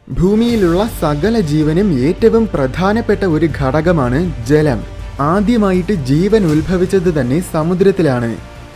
ഭൂമിയിലുള്ള സകല ജീവനും ഏറ്റവും പ്രധാനപ്പെട്ട ഒരു ഘടകമാണ് ജലം. ആദ്യമായിട്ട് ജീവൻ ഉത്ഭവിച്ചത് തന്നെ സമുദ്രത്തിലാണ്.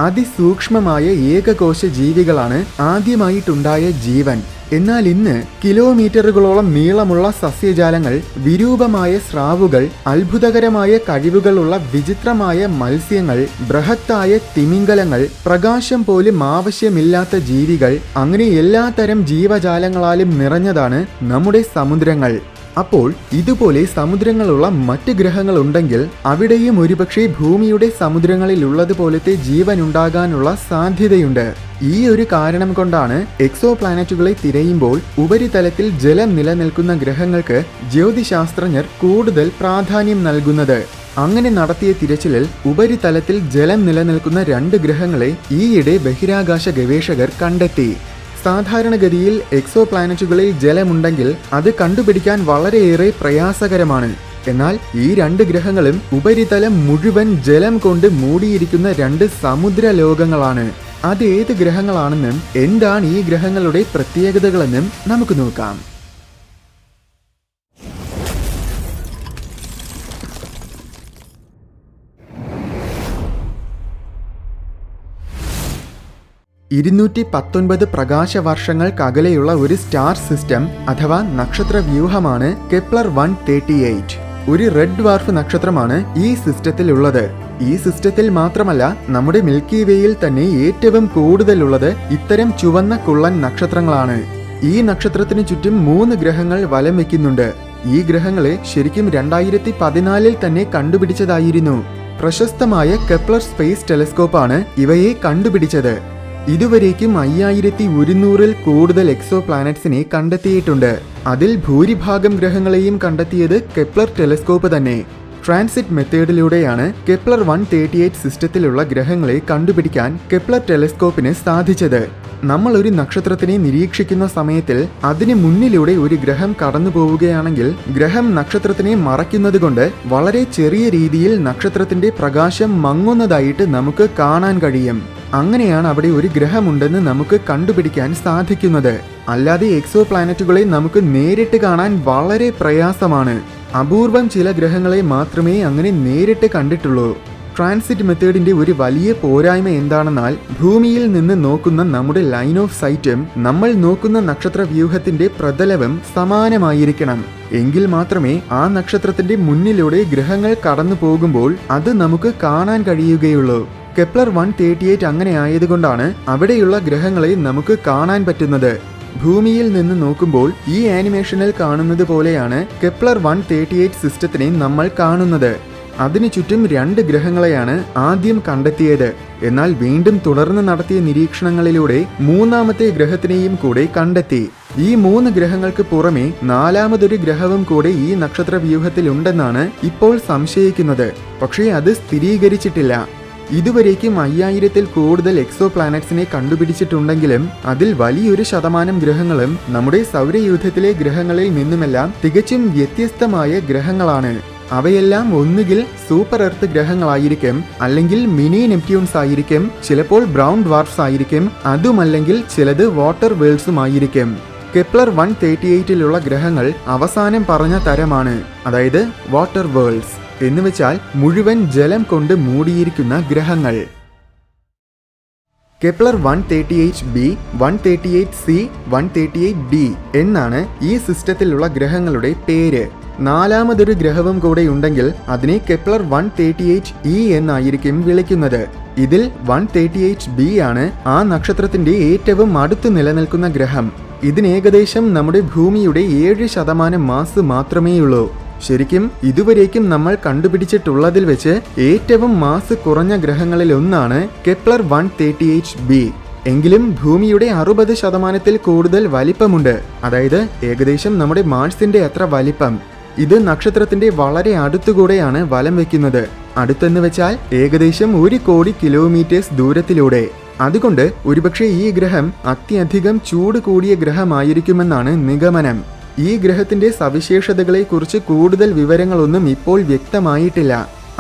അതിസൂക്ഷ്മമായ ഏകകോശ ജീവികളാണ് ആദ്യമായിട്ടുണ്ടായ ജീവൻ. എന്നാൽ ഇന്ന് കിലോമീറ്ററുകളോളം നീളമുള്ള സസ്യജാലങ്ങൾ, വിരൂപമായ സ്രാവുകൾ, അത്ഭുതകരമായ കഴിവുകളുള്ള വിചിത്രമായ മത്സ്യങ്ങൾ, ബൃഹത്തായ തിമിംഗലങ്ങൾ, പ്രകാശം പോലും ആവശ്യമില്ലാത്ത ജീവികൾ, അങ്ങനെ എല്ലാത്തരം ജീവജാലങ്ങളാലും നിറഞ്ഞതാണ് നമ്മുടെ സമുദ്രങ്ങൾ. അപ്പോൾ ഇതുപോലെ സമുദ്രങ്ങളുള്ള മറ്റ് ഗ്രഹങ്ങളുണ്ടെങ്കിൽ അവിടെയും ഒരുപക്ഷെ ഭൂമിയുടെ സമുദ്രങ്ങളിലുള്ളതുപോലത്തെ ജീവൻ ഉണ്ടാകാനുള്ള സാധ്യതയുണ്ട്. ഈ ഒരു കാരണം കൊണ്ടാണ് എക്സോ പ്ലാനറ്റുകളെ തിരയുമ്പോൾ ഉപരിതലത്തിൽ ജലം നിലനിൽക്കുന്ന ഗ്രഹങ്ങൾക്ക് ജ്യോതിശാസ്ത്രജ്ഞർ കൂടുതൽ പ്രാധാന്യം നൽകുന്നത്. അങ്ങനെ നടത്തിയ തിരച്ചിലിൽ ഉപരിതലത്തിൽ ജലം നിലനിൽക്കുന്ന 2 ഗ്രഹങ്ങളെ ഈയിടെ ബഹിരാകാശ ഗവേഷകർ കണ്ടെത്തി. സാധാരണഗതിയിൽ എക്സോ പ്ലാനറ്റുകളിൽ ജലമുണ്ടെങ്കിൽ അത് കണ്ടുപിടിക്കാൻ വളരെയേറെ പ്രയാസകരമാണ്. എന്നാൽ ഈ 2 ഗ്രഹങ്ങളും ഉപരിതലം മുഴുവൻ ജലം കൊണ്ട് മൂടിയിരിക്കുന്ന 2 സമുദ്ര ലോകങ്ങളാണ്. അത് ഏത് ഗ്രഹങ്ങളാണെന്നും എന്താണ് ഈ ഗ്രഹങ്ങളുടെ പ്രത്യേകതകളെന്നും നമുക്ക് നോക്കാം. (219 പ്രകാശവർഷങ്ങൾക്കകലെയുള്ള ഒരു സ്റ്റാർ സിസ്റ്റം അഥവാ നക്ഷത്ര വ്യൂഹമാണ് കെപ്ലർ 138. ഒരു റെഡ് ഡ്വാർഫ് നക്ഷത്രമാണ് ഈ സിസ്റ്റത്തിലുള്ളത്. ഈ സിസ്റ്റത്തിൽ മാത്രമല്ല, നമ്മുടെ മിൽക്കി വേയിൽ തന്നെ ഏറ്റവും കൂടുതലുള്ളത് ഇത്തരം ചുവന്ന കുള്ളൻ നക്ഷത്രങ്ങളാണ്. ഈ നക്ഷത്രത്തിന് ചുറ്റും 3 ഗ്രഹങ്ങൾ വലം വയ്ക്കുന്നുണ്ട്. ഈ ഗ്രഹങ്ങളെ ശരിക്കും 2014 തന്നെ കണ്ടുപിടിച്ചതായിരുന്നു. പ്രശസ്തമായ കെപ്ലർ സ്പേസ് ടെലിസ്കോപ്പാണ് ഇവയെ കണ്ടുപിടിച്ചത്. ഇതുവരേക്കും 5100-ൽ കൂടുതൽ എക്സോ പ്ലാനറ്റ്സിനെ കണ്ടെത്തിയിട്ടുണ്ട്. അതിൽ ഭൂരിഭാഗം ഗ്രഹങ്ങളെയും കണ്ടെത്തിയത് കെപ്ലർ ടെലിസ്കോപ്പ് തന്നെ. ട്രാൻസിറ്റ് മെത്തേഡിലൂടെയാണ് കെപ്ലർ 138 സിസ്റ്റത്തിലുള്ള ഗ്രഹങ്ങളെ കണ്ടുപിടിക്കാൻ കെപ്ലർ ടെലിസ്കോപ്പിന് സാധിച്ചത്. നമ്മൾ ഒരു നക്ഷത്രത്തിനെ നിരീക്ഷിക്കുന്ന സമയത്തിൽ അതിന് മുന്നിലൂടെ ഒരു ഗ്രഹം കടന്നു പോവുകയാണെങ്കിൽ ഗ്രഹം നക്ഷത്രത്തിനെ മറയ്ക്കുന്നതുകൊണ്ട് വളരെ ചെറിയ രീതിയിൽ നക്ഷത്രത്തിന്റെ പ്രകാശം മങ്ങുന്നതായിട്ട് നമുക്ക് കാണാൻ കഴിയും. അങ്ങനെയാണ് അവിടെ ഒരു ഗ്രഹമുണ്ടെന്ന് നമുക്ക് കണ്ടുപിടിക്കാൻ സാധിക്കുന്നത്. അല്ലാതെ എക്സോ പ്ലാനറ്റുകളെ നമുക്ക് നേരിട്ട് കാണാൻ വളരെ പ്രയാസമാണ്. അപൂർവം ചില ഗ്രഹങ്ങളെ മാത്രമേ അങ്ങനെ നേരിട്ട് കണ്ടിട്ടുള്ളൂ. ട്രാൻസിറ്റ് മെത്തേഡിന്റെ ഒരു വലിയ പോരായ്മ എന്താണെന്നാൽ ഭൂമിയിൽ നിന്ന് നോക്കുന്ന നമ്മുടെ ലൈൻ ഓഫ് സൈറ്റും നമ്മൾ നോക്കുന്ന നക്ഷത്ര വ്യൂഹത്തിന്റെ പ്രതലവും സമാനമായിരിക്കണം. എങ്കിൽ മാത്രമേ ആ നക്ഷത്രത്തിന്റെ മുന്നിലൂടെ ഗ്രഹങ്ങൾ കടന്നു പോകുമ്പോൾ അത് നമുക്ക് കാണാൻ കഴിയുകയുള്ളൂ. കെപ്ലർ 138 അങ്ങനെ ആയതുകൊണ്ടാണ് അവിടെയുള്ള ഗ്രഹങ്ങളെ നമുക്ക് കാണാൻ പറ്റുന്നത്. ഭൂമിയിൽ നിന്ന് നോക്കുമ്പോൾ ഈ ആനിമേഷനിൽ കാണുന്നത് പോലെയാണ് കെപ്ലർ 138 സിസ്റ്റത്തിനെ നമ്മൾ കാണുന്നത്. അതിനു ചുറ്റും 2 ഗ്രഹങ്ങളെയാണ് ആദ്യം കണ്ടെത്തിയത്. എന്നാൽ വീണ്ടും തുടർന്ന് നടത്തിയ നിരീക്ഷണങ്ങളിലൂടെ 3ാമത്തെ ഗ്രഹത്തിനെയും കൂടെ കണ്ടെത്തി. ഈ 3 ഗ്രഹങ്ങൾക്ക് പുറമെ 4ാമതൊരു ഗ്രഹവും കൂടെ ഈ നക്ഷത്ര വ്യൂഹത്തിലുണ്ടെന്നാണ് ഇപ്പോൾ സംശയിക്കുന്നത്. പക്ഷേ അത് സ്ഥിരീകരിച്ചിട്ടില്ല. ഇതുവരേക്കും 5000-ൽ കൂടുതൽ എക്സോ പ്ലാനറ്റ്സിനെ കണ്ടുപിടിച്ചിട്ടുണ്ടെങ്കിലും അതിൽ വലിയൊരു ശതമാനം ഗ്രഹങ്ങളും നമ്മുടെ സൗരയൂഥത്തിലെ ഗ്രഹങ്ങളിൽ നിന്നുമെല്ലാം തികച്ചും വ്യത്യസ്തമായ ഗ്രഹങ്ങളാണ്. അവയെല്ലാം ഒന്നുകിൽ സൂപ്പർ എർത്ത് ഗ്രഹങ്ങളായിരിക്കും, അല്ലെങ്കിൽ മിനി നെപ്റ്റ്യൂൺസ് ആയിരിക്കും, ചിലപ്പോൾ ബ്രൗൺ ഡ്വാർഫ്സ് ആയിരിക്കും, അതുമല്ലെങ്കിൽ ചിലത് വാട്ടർ വേൾഡ്സും ആയിരിക്കും. കെപ്ലർ 138-ലുള്ള ഗ്രഹങ്ങൾ അവസാനം പറഞ്ഞ തരമാണ്, അതായത് വാട്ടർ വേൾഡ്സ് എന്നുവെച്ചാൽ മുഴുവൻ ജലം കൊണ്ട് മൂടിയിരിക്കുന്ന ഗ്രഹങ്ങൾ. കെപ്ലർ 138b, 138c, 138d എന്നാണ് ഈ സിസ്റ്റത്തിലുള്ള ഗ്രഹങ്ങളുടെ പേര്. 4ാമതൊരു ഗ്രഹവും കൂടെ ഉണ്ടെങ്കിൽ അതിനെ കെപ്ലർ 138e എന്നായിരിക്കും വിളിക്കുന്നത്. ഇതിൽ 138b ആണ് ആ നക്ഷത്രത്തിന്റെ ഏറ്റവും അടുത്ത് നിലനിൽക്കുന്ന ഗ്രഹം. ഇതിന് ഏകദേശം നമ്മുടെ ഭൂമിയുടെ 7% മാസ് മാത്രമേയുള്ളൂ. ശരിക്കും ഇതുവരേക്കും നമ്മൾ കണ്ടുപിടിച്ചിട്ടുള്ളതിൽ വെച്ച് ഏറ്റവും മാസ് കുറഞ്ഞ ഗ്രഹങ്ങളിൽ ഒന്നാണ് കെപ്ലർ 138b. എങ്കിലും ഭൂമിയുടെ 60%-ൽ കൂടുതൽ വലിപ്പമുണ്ട്. അതായത് ഏകദേശം നമ്മുടെ മാർസിന്റെ അത്ര വലിപ്പം. ഇത് നക്ഷത്രത്തിന്റെ വളരെ അടുത്തുകൂടെയാണ് വലം വയ്ക്കുന്നത്. അടുത്തെന്ന് വെച്ചാൽ ഏകദേശം 1 കോടി കിലോമീറ്റേഴ്സ് ദൂരത്തിലൂടെ. അതുകൊണ്ട് ഒരുപക്ഷെ ഈ ഗ്രഹം അത്യധികം ചൂട് കൂടിയ ഗ്രഹമായിരിക്കുമെന്നാണ് നിഗമനം. ഈ ഗ്രഹത്തിന്റെ സവിശേഷതകളെക്കുറിച്ച് കൂടുതൽ വിവരങ്ങളൊന്നും ഇപ്പോൾ വ്യക്തമായിട്ടില്ല.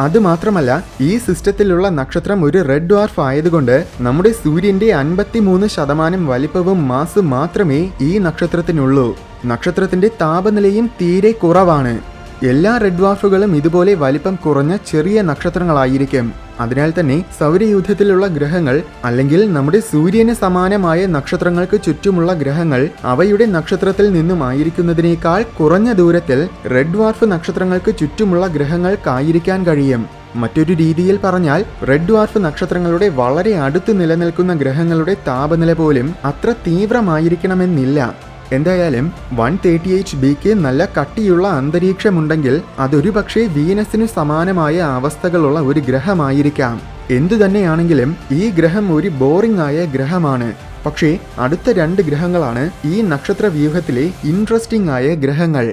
അതുമാത്രമല്ല ഈ സിസ്റ്റത്തിലുള്ള നക്ഷത്രം ഒരു റെഡ് ഡ്വാർഫ് ആയതുകൊണ്ട് നമ്മുടെ സൂര്യന്റെ 53% വലിപ്പവും മാസും മാത്രമേ ഈ നക്ഷത്രത്തിനുള്ളൂ. നക്ഷത്രത്തിന്റെ താപനിലയും തീരെ കുറവാണ്. എല്ലാ റെഡ് ഡ്വാർഫുകളും ഇതുപോലെ വലിപ്പം കുറഞ്ഞ ചെറിയ നക്ഷത്രങ്ങളായിരിക്കും. അതിനാൽ തന്നെ സൗരയൂഥത്തിലുള്ള ഗ്രഹങ്ങൾ അല്ലെങ്കിൽ നമ്മുടെ സൂര്യന് സമാനമായ നക്ഷത്രങ്ങൾക്ക് ചുറ്റുമുള്ള ഗ്രഹങ്ങൾ അവയുടെ നക്ഷത്രത്തിൽ നിന്നും ആയിരിക്കുന്നതിനേക്കാൾ കുറഞ്ഞ ദൂരത്തിൽ റെഡ് ഡ്വാർഫ് നക്ഷത്രങ്ങൾക്ക് ചുറ്റുമുള്ള ഗ്രഹങ്ങൾക്കായിരിക്കാൻ കഴിയും. മറ്റൊരു രീതിയിൽ പറഞ്ഞാൽ റെഡ് ഡ്വാർഫ് നക്ഷത്രങ്ങളുടെ വളരെ അടുത്ത് നിലനിൽക്കുന്ന ഗ്രഹങ്ങളുടെ താപനില പോലും അത്ര തീവ്രമായിരിക്കണമെന്നില്ല. എന്തായാലും 138bക്ക് നല്ല കട്ടിയുള്ള അന്തരീക്ഷമുണ്ടെങ്കിൽ അതൊരു പക്ഷേ വീനസിനു സമാനമായ അവസ്ഥകളുള്ള ഒരു ഗ്രഹമായിരിക്കാം. എന്തുതന്നെയാണെങ്കിലും ഈ ഗ്രഹം ഒരു ബോറിംഗ് ആയ ഗ്രഹമാണ്. പക്ഷേ അടുത്ത 2 ഗ്രഹങ്ങളാണ് ഈ നക്ഷത്ര വ്യൂഹത്തിലെ ഇൻട്രസ്റ്റിംഗ് ആയ ഗ്രഹങ്ങൾ.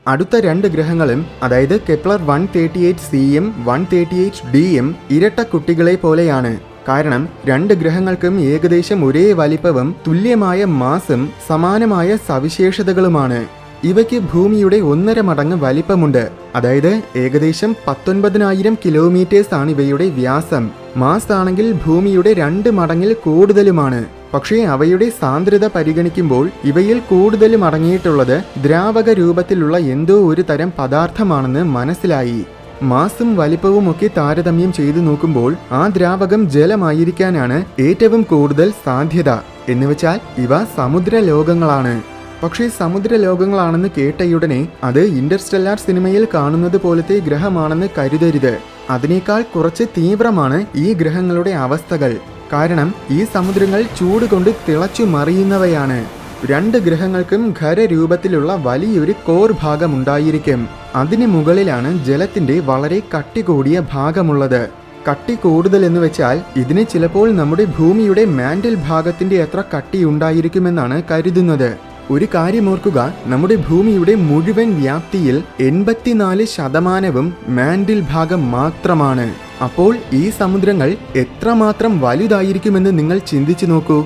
അടുത്ത 2 ഗ്രഹങ്ങളും അതായത് കെപ്ലർ 138cയും 138dയും ഇരട്ട കുട്ടികളെ പോലെയാണ്. കാരണം 2 ഗ്രഹങ്ങൾക്കും ഏകദേശം ഒരേ വലിപ്പവും തുല്യമായ മാസും സമാനമായ സവിശേഷതകളുമാണ്. ഇവയ്ക്ക് ഭൂമിയുടെ 1.5 മടങ്ങ് വലിപ്പമുണ്ട്. അതായത് ഏകദേശം 19,000 കിലോമീറ്റേഴ്സ് ആണ് ഇവയുടെ വ്യാസം. മാസ് ആണെങ്കിൽ ഭൂമിയുടെ 2 മടങ്ങിൽ കൂടുതലുമാണ്. പക്ഷേ അവയുടെ സാന്ദ്രത പരിഗണിക്കുമ്പോൾ ഇവയിൽ കൂടുതലും അടങ്ങിയിട്ടുള്ളത് ദ്രാവക രൂപത്തിലുള്ള എന്തോ ഒരു തരം പദാർത്ഥമാണെന്ന് മനസ്സിലായി. മാസും വലിപ്പവും ഒക്കെ താരതമ്യം ചെയ്തു നോക്കുമ്പോൾ ആ ദ്രാവകം ജലമായിരിക്കാനാണ് ഏറ്റവും കൂടുതൽ സാധ്യത. എന്നുവെച്ചാൽ ഇവ സമുദ്ര ലോകങ്ങളാണ്. പക്ഷേ സമുദ്ര ലോകങ്ങളാണെന്ന് കേട്ടയുടനെ അത് ഇന്റർസ്റ്റെല്ലാർ സിനിമയിൽ കാണുന്നത് പോലത്തെ ഗ്രഹമാണെന്ന് കരുതരുത്. അതിനേക്കാൾ കുറച്ച് തീവ്രമാണ് ഈ ഗ്രഹങ്ങളുടെ അവസ്ഥകൾ. കാരണം ഈ സമുദ്രങ്ങൾ ചൂട് കൊണ്ട് തിളച്ചു മറിയുന്നവയാണ്. 2 ഗ്രഹങ്ങൾക്കും ഖരരൂപത്തിലുള്ള വലിയൊരു കോർ ഭാഗമുണ്ടായിരിക്കും. അതിന് മുകളിലാണ് ജലത്തിന്റെ വളരെ കട്ടി കൂടിയ ഭാഗമുള്ളത്. കട്ടി കൂടുതൽ എന്ന് വെച്ചാൽ ഇതിന് ചിലപ്പോൾ നമ്മുടെ ഭൂമിയുടെ മാന്റിൽ ഭാഗത്തിന്റെ അത്ര കട്ടി ഉണ്ടായിരിക്കുമെന്നാണ് കരുതുന്നത്. ഒരു കാര്യമോർക്കുക, നമ്മുടെ ഭൂമിയുടെ മുഴുവൻ വ്യാപ്തിയിൽ 84% മാന്റിൽ ഭാഗം മാത്രമാണ്. അപ്പോൾ ഈ സമുദ്രങ്ങൾ എത്രമാത്രം വലുതായിരിക്കുമെന്ന് നിങ്ങൾ ചിന്തിച്ചു നോക്കൂ.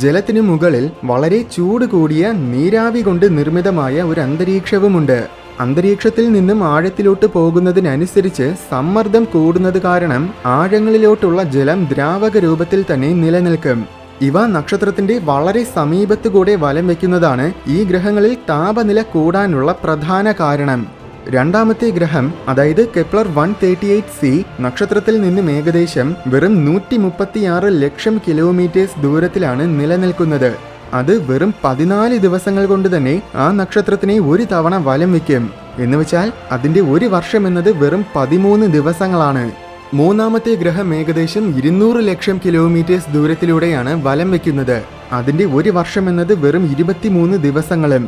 ജലത്തിനു മുകളിൽ വളരെ ചൂട് കൂടിയ നീരാവി കൊണ്ട് നിർമ്മിതമായ ഒരു അന്തരീക്ഷവുമുണ്ട്. അന്തരീക്ഷത്തിൽ നിന്നും ആഴത്തിലോട്ട് പോകുന്നതിനനുസരിച്ച് സമ്മർദ്ദം കൂടുന്നത് കാരണം ആഴങ്ങളിലോട്ടുള്ള ജലം ദ്രാവക രൂപത്തിൽ തന്നെ നിലനിൽക്കും. ഇവ നക്ഷത്രത്തിന്റെ വളരെ സമീപത്തുകൂടെ വലം വയ്ക്കുന്നതാണ് ഈ ഗ്രഹങ്ങളിൽ താപനില കൂടാനുള്ള പ്രധാന കാരണം. രണ്ടാമത്തെ ഗ്രഹം അതായത് കെപ്ലർ 138c നക്ഷത്രത്തിൽ നിന്നും ഏകദേശം വെറും 136 ലക്ഷം കിലോമീറ്റേഴ്സ് ദൂരത്തിലാണ് നിലനിൽക്കുന്നത്. അത് വെറും 14 ദിവസങ്ങൾ കൊണ്ട് തന്നെ ആ നക്ഷത്രത്തിനെ ഒരു തവണ വലം വയ്ക്കും. എന്നുവെച്ചാൽ അതിന്റെ ഒരു വർഷം എന്നത് വെറും 13 ദിവസങ്ങളാണ്. മൂന്നാമത്തെ ഗ്രഹം ഏകദേശം 200 ലക്ഷം കിലോമീറ്റേഴ്സ് ദൂരത്തിലൂടെയാണ് വലം വയ്ക്കുന്നത്. അതിന്റെ ഒരു വർഷം എന്നത് വെറും 23 ദിവസങ്ങളും.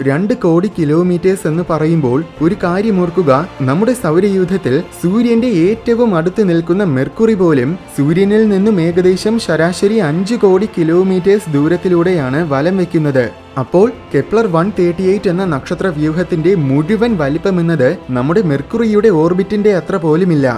2 കോടി കിലോമീറ്റേഴ്സ് എന്ന് പറയുമ്പോൾ ഒരു കാര്യം ഓർക്കുക, നമ്മുടെ സൗരയൂഥത്തിൽ സൂര്യന്റെ ഏറ്റവും അടുത്ത് നിൽക്കുന്ന മെർക്കുറി പോലും സൂര്യനിൽ നിന്നും ഏകദേശം ശരാശരി 5 കോടി കിലോമീറ്റേഴ്സ് ദൂരത്തിലൂടെയാണ് വലം വയ്ക്കുന്നത്. അപ്പോൾ കെപ്ലർ 138 എന്ന നക്ഷത്ര വ്യൂഹത്തിന്റെ മുഴുവൻ വലിപ്പമെന്നത് നമ്മുടെ മെർക്കുറിയുടെ ഓർബിറ്റിന്റെ അത്ര പോലുമില്ല.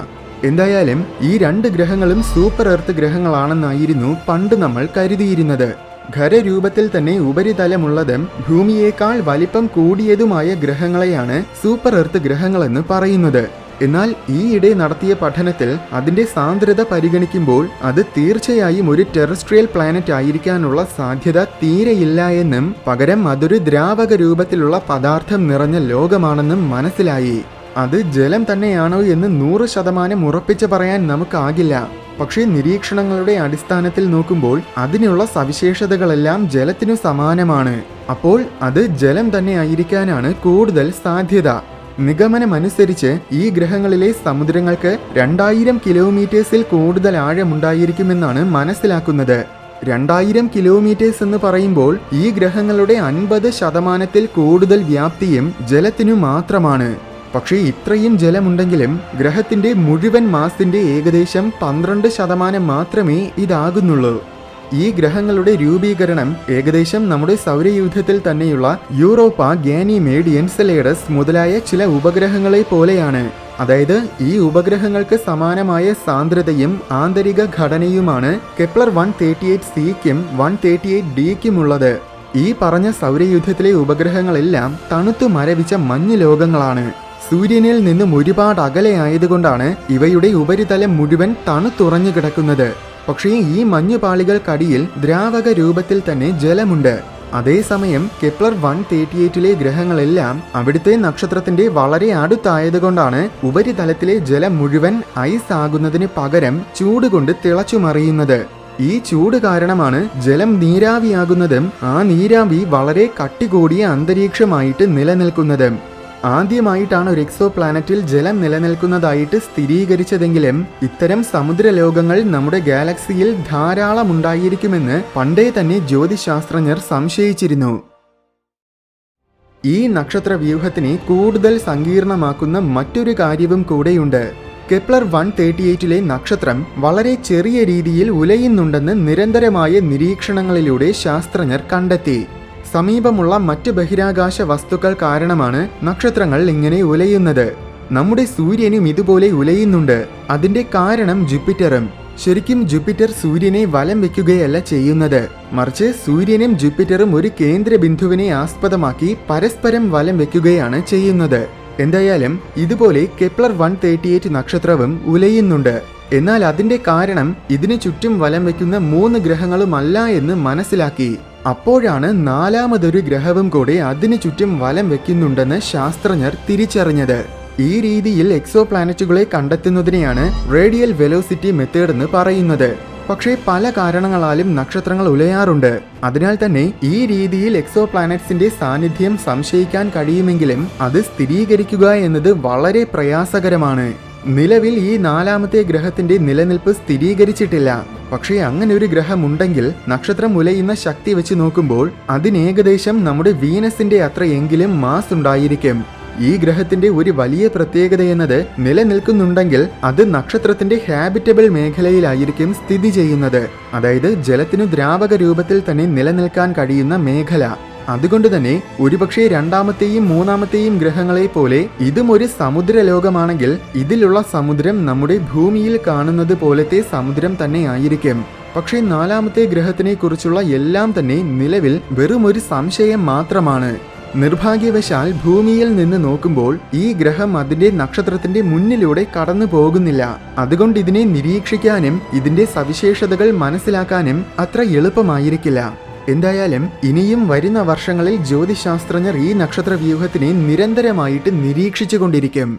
എന്തായാലും ഈ 2 ഗ്രഹങ്ങളും സൂപ്പർ എർത്ത് ഗ്രഹങ്ങളാണെന്നായിരുന്നു പണ്ട് നമ്മൾ കരുതിയിരുന്നത്. ഖരരൂപത്തിൽ തന്നെ ഉപരിതലമുള്ളതും ഭൂമിയേക്കാൾ വലിപ്പം കൂടിയതുമായ ഗ്രഹങ്ങളെയാണ് സൂപ്പർ എർത്ത് ഗ്രഹങ്ങളെന്ന് പറയുന്നത്. എന്നാൽ ഈയിടെ നടത്തിയ പഠനത്തിൽ അതിന്റെ സാന്ദ്രത പരിഗണിക്കുമ്പോൾ അത് തീർച്ചയായും ഒരു ടെറസ്ട്രിയൽ പ്ലാനറ്റ് ആയിരിക്കാനുള്ള സാധ്യത തീരെയില്ല എന്നും പകരം അതൊരു ദ്രാവക രൂപത്തിലുള്ള പദാർത്ഥം നിറഞ്ഞ ലോകമാണെന്നും മനസ്സിലായി. അത് ജലം തന്നെയാണോ എന്ന് 100% ഉറപ്പിച്ച് പറയാൻ നമുക്കാകില്ല. പക്ഷേ നിരീക്ഷണങ്ങളുടെ അടിസ്ഥാനത്തിൽ നോക്കുമ്പോൾ അതിനുള്ള സവിശേഷതകളെല്ലാം ജലത്തിനു സമാനമാണ്. അപ്പോൾ അത് ജലം തന്നെ ആയിരിക്കാനാണ് കൂടുതൽ സാധ്യത. നിഗമനമനുസരിച്ച് ഈ ഗ്രഹങ്ങളിലെ സമുദ്രങ്ങൾക്ക് 2000 കിലോമീറ്റേഴ്സിൽ കൂടുതൽ ആഴമുണ്ടായിരിക്കുമെന്നാണ് മനസ്സിലാക്കുന്നത്. 2000 കിലോമീറ്റേഴ്സ് എന്ന് പറയുമ്പോൾ ഈ ഗ്രഹങ്ങളുടെ 50% കൂടുതൽ വ്യാപ്തിയും ജലത്തിനു മാത്രമാണ്. പക്ഷേ ഇത്രയും ജലമുണ്ടെങ്കിലും ഗ്രഹത്തിന്റെ മുഴുവൻ മാസിന്റെ ഏകദേശം 12% മാത്രമേ ഇതാകുന്നുള്ളൂ. ഈ ഗ്രഹങ്ങളുടെ രൂപീകരണം ഏകദേശം നമ്മുടെ സൗരയൂഥത്തിൽ തന്നെയുള്ള യൂറോപ്പ, ഗാനിമേഡ്, എൻസെലേഡസ് മുതലായ ചില ഉപഗ്രഹങ്ങളെ പോലെയാണ്. അതായത് ഈ ഉപഗ്രഹങ്ങൾക്ക് സമാനമായ സാന്ദ്രതയും ആന്തരിക ഘടനയുമാണ് കെപ്ലർ 138cക്കും 138dക്കുമുള്ളത്. ഈ പറഞ്ഞ സൗരയൂഥത്തിലെ ഉപഗ്രഹങ്ങളെല്ലാം തണുത്തു മരവിച്ച മഞ്ഞ് ലോകങ്ങളാണ്. സൂര്യനിൽ നിന്നും ഒരുപാട് അകലെയായതുകൊണ്ടാണ് ഇവയുടെ ഉപരിതലം മുഴുവൻ തണുത്തുറഞ്ഞു കിടക്കുന്നത്. പക്ഷേ ഈ മഞ്ഞുപാളികൾക്കടിയിൽ ദ്രാവക രൂപത്തിൽ തന്നെ ജലമുണ്ട്. അതേസമയം കെപ്ലർ 138 ഗ്രഹങ്ങളെല്ലാം അവിടുത്തെ നക്ഷത്രത്തിന്റെ വളരെ അടുത്തായതുകൊണ്ടാണ് ഉപരിതലത്തിലെ ജലം മുഴുവൻ ഐസ് ആകുന്നതിന് പകരം ചൂടുകൊണ്ട് തിളച്ചുമറിയുന്നത്. ഈ ചൂട് കാരണമാണ് ജലം നീരാവിയാകുന്നതും ആ നീരാവി വളരെ കട്ടികൂടിയ അന്തരീക്ഷമായിട്ട് നിലനിൽക്കുന്നതും. ആദ്യമായിട്ടാണ് ഒരു എക്സോ പ്ലാനറ്റിൽ ജലം നിലനിൽക്കുന്നതായിട്ട് സ്ഥിരീകരിച്ചതെങ്കിലും ഇത്തരം സമുദ്രലോകങ്ങൾ നമ്മുടെ ഗാലക്സിയിൽ ധാരാളം ഉണ്ടായിരിക്കുമെന്ന് പണ്ടേ തന്നെ ജ്യോതിശാസ്ത്രജ്ഞർ സംശയിച്ചിരുന്നു. ഈ നക്ഷത്ര വ്യൂഹത്തിനെ കൂടുതൽ സങ്കീർണമാക്കുന്ന മറ്റൊരു കാര്യവും കൂടെയുണ്ട്. കെപ്ലർ 138 നക്ഷത്രം വളരെ ചെറിയ രീതിയിൽ ഉലയുന്നുണ്ടെന്ന് നിരന്തരമായ നിരീക്ഷണങ്ങളിലൂടെ ശാസ്ത്രജ്ഞർ കണ്ടെത്തി. സമീപമുള്ള മറ്റ് ബഹിരാകാശ വസ്തുക്കൾ കാരണമാണ് നക്ഷത്രങ്ങൾ ഇങ്ങനെ ഉലയുന്നത്. നമ്മുടെ സൂര്യനും ഇതുപോലെ ഉലയുന്നുണ്ട്. അതിന്റെ കാരണം ജൂപ്പിറ്ററും. ശരിക്കും ജൂപ്പിറ്റർ സൂര്യനെ വലം വെക്കുകയല്ല ചെയ്യുന്നത്, മറിച്ച് സൂര്യനും ജൂപ്പിറ്ററും ഒരു കേന്ദ്ര ബിന്ദുവിനെ ആസ്പദമാക്കി പരസ്പരം വലം വെക്കുകയാണ് ചെയ്യുന്നത്. എന്തായാലും ഇതുപോലെ കെപ്ലർ 138 നക്ഷത്രവും ഉലയുന്നുണ്ട്. എന്നാൽ അതിന്റെ കാരണം ഇതിനു ചുറ്റും വലം വയ്ക്കുന്ന 3 ഗ്രഹങ്ങളുമല്ല എന്ന് മനസ്സിലാക്കി. അപ്പോഴാണ് 4മതൊരു ഗ്രഹവും കൂടെ അതിനു ചുറ്റും വലം വെക്കുന്നുണ്ടെന്ന് ശാസ്ത്രജ്ഞർ തിരിച്ചറിഞ്ഞത്. ഈ രീതിയിൽ എക്സോ പ്ലാനറ്റുകളെ കണ്ടെത്തുന്നതിനെയാണ് റേഡിയൽ വെലോസിറ്റി മെത്തേഡ് എന്ന് പറയുന്നത്. പക്ഷേ പല കാരണങ്ങളാലും നക്ഷത്രങ്ങൾ ഉലയാറുണ്ട്. അതിനാൽ തന്നെ ഈ രീതിയിൽ എക്സോ പ്ലാനറ്റ്സിന്റെ സാന്നിധ്യം സംശയിക്കാൻ കഴിയുമെങ്കിലും അത് സ്ഥിരീകരിക്കുക എന്നത് വളരെ പ്രയാസകരമാണ്. നിലവിൽ ഈ 4മത്തെ ഗ്രഹത്തിന്റെ നിലനിൽപ്പ് സ്ഥിരീകരിച്ചിട്ടില്ല. പക്ഷേ അങ്ങനെ ഒരു ഗ്രഹമുണ്ടെങ്കിൽ നക്ഷത്രം ഉലയുന്ന ശക്തി വെച്ച് നോക്കുമ്പോൾ അതിനേകദേശം നമ്മുടെ വീനസിന്റെ അത്രയെങ്കിലും മാസ് ഉണ്ടായിരിക്കും. ഈ ഗ്രഹത്തിന്റെ ഒരു വലിയ പ്രത്യേകത എന്നത് നിലനിൽക്കുന്നുണ്ടെങ്കിൽ അത് നക്ഷത്രത്തിന്റെ ഹാബിറ്റബിൾ മേഖലയിലായിരിക്കും സ്ഥിതി ചെയ്യുന്നത്. അതായത് ജലത്തിനു ദ്രാവക രൂപത്തിൽ തന്നെ നിലനിൽക്കാൻ കഴിയുന്ന മേഖല. അതുകൊണ്ട് തന്നെ ഒരുപക്ഷെ 2മത്തെയും 3മത്തെയും ഗ്രഹങ്ങളെ പോലെ ഇതും ഒരു സമുദ്രലോകമാണെങ്കിൽ ഇതിലുള്ള സമുദ്രം നമ്മുടെ ഭൂമിയിൽ കാണുന്നത് പോലത്തെ സമുദ്രം തന്നെ ആയിരിക്കും. പക്ഷേ 4മത്തെ ഗ്രഹത്തിനെ കുറിച്ചുള്ള എല്ലാം തന്നെ നിലവിൽ വെറും ഒരു സംശയം മാത്രമാണ്. നിർഭാഗ്യവശാൽ ഭൂമിയിൽ നിന്ന് നോക്കുമ്പോൾ ഈ ഗ്രഹം അതിന്റെ നക്ഷത്രത്തിന്റെ മുന്നിലൂടെ കടന്നു പോകുന്നില്ല. അതുകൊണ്ട് ഇതിനെ നിരീക്ഷിക്കാനും ഇതിന്റെ സവിശേഷതകൾ മനസ്സിലാക്കാനും അത്ര എളുപ്പമായിരിക്കില്ല. എന്തായാലും ഇനിയും വരുന്ന വർഷങ്ങളിൽ ജ്യോതിശാസ്ത്രജ്ഞർ ഈ നക്ഷത്ര വ്യൂഹത്തിനെ നിരന്തരമായിട്ട് നിരീക്ഷിച്ചുകൊണ്ടിരിക്കും.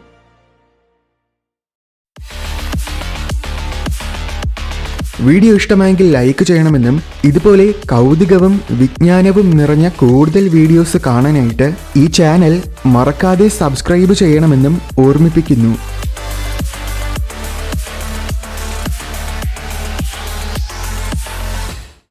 വീഡിയോ ഇഷ്ടമായെങ്കിൽ ലൈക്ക് ചെയ്യണമെന്നും ഇതുപോലെ കൗതുകവും വിജ്ഞാനവും നിറഞ്ഞ കൂടുതൽ വീഡിയോസ് കാണാനായിട്ട് ഈ ചാനൽ മറക്കാതെ സബ്സ്ക്രൈബ് ചെയ്യണമെന്നും ഓർമ്മിപ്പിക്കുന്നു.